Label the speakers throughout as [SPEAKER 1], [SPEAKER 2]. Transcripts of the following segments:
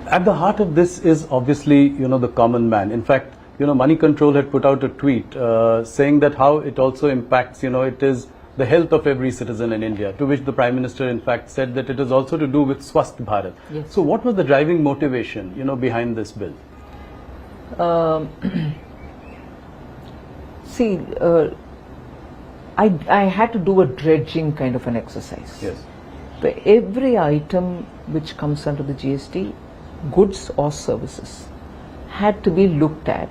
[SPEAKER 1] At the heart of this is obviously, the common man. In fact, Money Control had put out a tweet saying that how it also impacts, it is the health of every citizen in India, to which the Prime Minister in fact said that it is also to do with Swasth Bharat.
[SPEAKER 2] Yes.
[SPEAKER 1] So what was the driving motivation, behind this bill?
[SPEAKER 2] See, I had to do a dredging kind of an exercise.
[SPEAKER 1] Yes.
[SPEAKER 2] For every item which comes under the GST, goods or services, had to be looked at,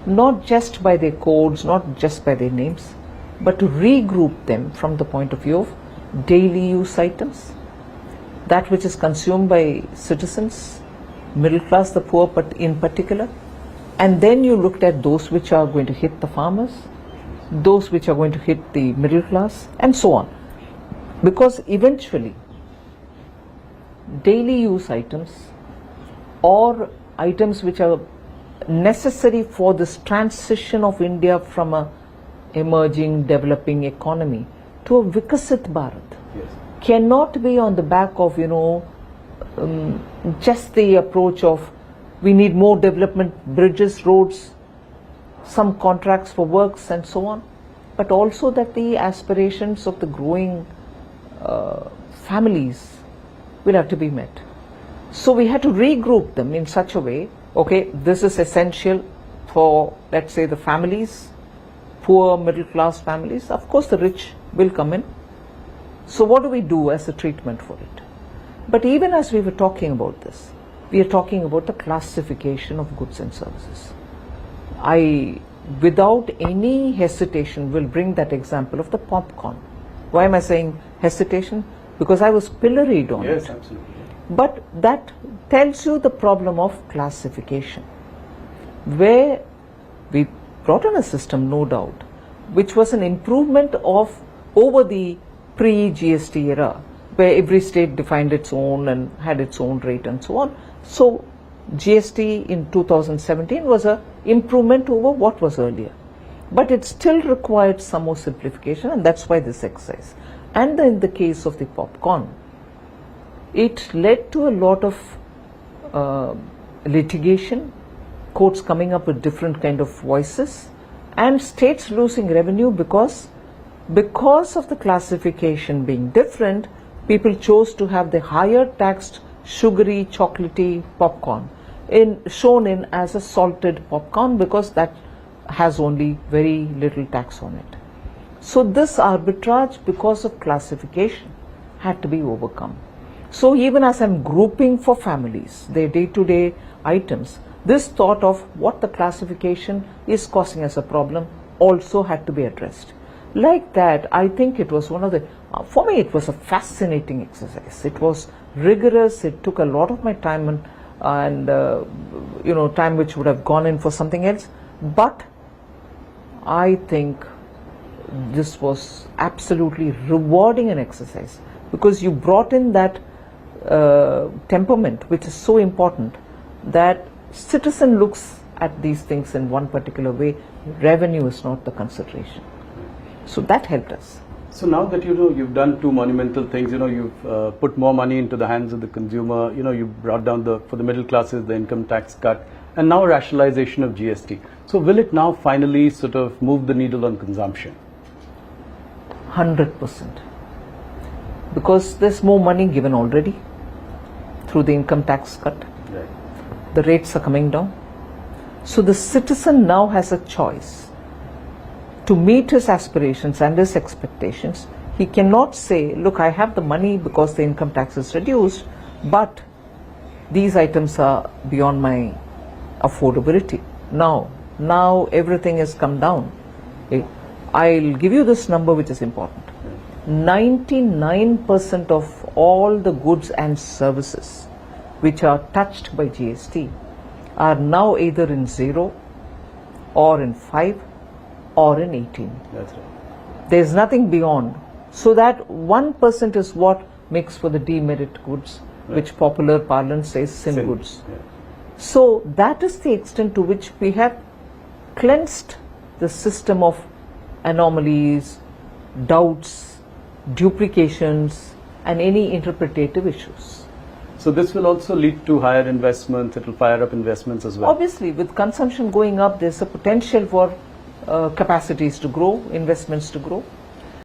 [SPEAKER 2] not just by their codes, not just by their names, but to regroup them from the point of view of daily use items, that which is consumed by citizens, middle class, the poor in particular, and then you looked at those which are going to hit the farmers, those which are going to hit the middle class, and so on. Because eventually, daily use items or items which are necessary for this transition of India from a emerging, developing economy to a Viksit Bharat,
[SPEAKER 1] Yes.
[SPEAKER 2] cannot be on the back of, just the approach of we need more development, bridges, roads, some contracts for works and so on, but also that the aspirations of the growing families will have to be met. So we had to regroup them in such a way, okay, this is essential for, let's say, the families, poor middle class families. Of course the rich will come in. So what do we do as a treatment for it? But even as we were talking about this, we are talking about the classification of goods and services. I, without any hesitation, will bring that example of the popcorn. Why am I saying hesitation? Because I was pilloried on it.
[SPEAKER 1] Yes, absolutely.
[SPEAKER 2] But that tells you the problem of classification, where we brought in a system, no doubt, which was an improvement of over the pre-GST era, where every state defined its own and had its own rate and so on. So GST in 2017 was an improvement over what was earlier. But it still required some more simplification, and that's why this exercise. And in the case of the popcorn, it led to a lot of litigation, courts coming up with different kind of voices, and states losing revenue because of the classification being different. People chose to have the higher taxed sugary chocolatey popcorn shown in as a salted popcorn, because that has only very little tax on it. So this arbitrage, because of classification, had to be overcome. So even as I'm grouping for families, their day-to-day items, this thought of what the classification is causing as a problem also had to be addressed. Like that, I think it was one of the, for me it was a fascinating exercise. It was rigorous, it took a lot of my time and time which would have gone in for something else. But I think this was absolutely rewarding an exercise, because you brought in that temperament, which is so important, that citizen looks at these things in one particular way. Revenue is not the consideration. So that helped us.
[SPEAKER 1] So now that you've done two monumental things, you've put more money into the hands of the consumer, you brought down for the middle classes the income tax cut, and now rationalization of GST. So will it now finally sort of move the needle on consumption?
[SPEAKER 2] 100%. Because there's more money given already through the income tax cut.
[SPEAKER 1] Right.
[SPEAKER 2] The rates are coming down. So the citizen now has a choice to meet his aspirations and his expectations. He cannot say, look, I have the money because the income tax is reduced, but these items are beyond my affordability. Now everything has come down. I'll give you this number which is important. 99% of all the goods and services which are touched by GST are now either in 0 or in 5 or in 18.
[SPEAKER 1] That's right.
[SPEAKER 2] There's nothing beyond. So that 1% is what makes for the demerit goods, right, which popular parlance says sin goods.
[SPEAKER 1] Yeah.
[SPEAKER 2] So that is the extent to which we have cleansed the system of anomalies, doubts, duplications, and any interpretative issues.
[SPEAKER 1] So this will also lead to higher investments. It will fire up investments as well.
[SPEAKER 2] Obviously, with consumption going up, there's a potential for capacities to grow, investments to grow.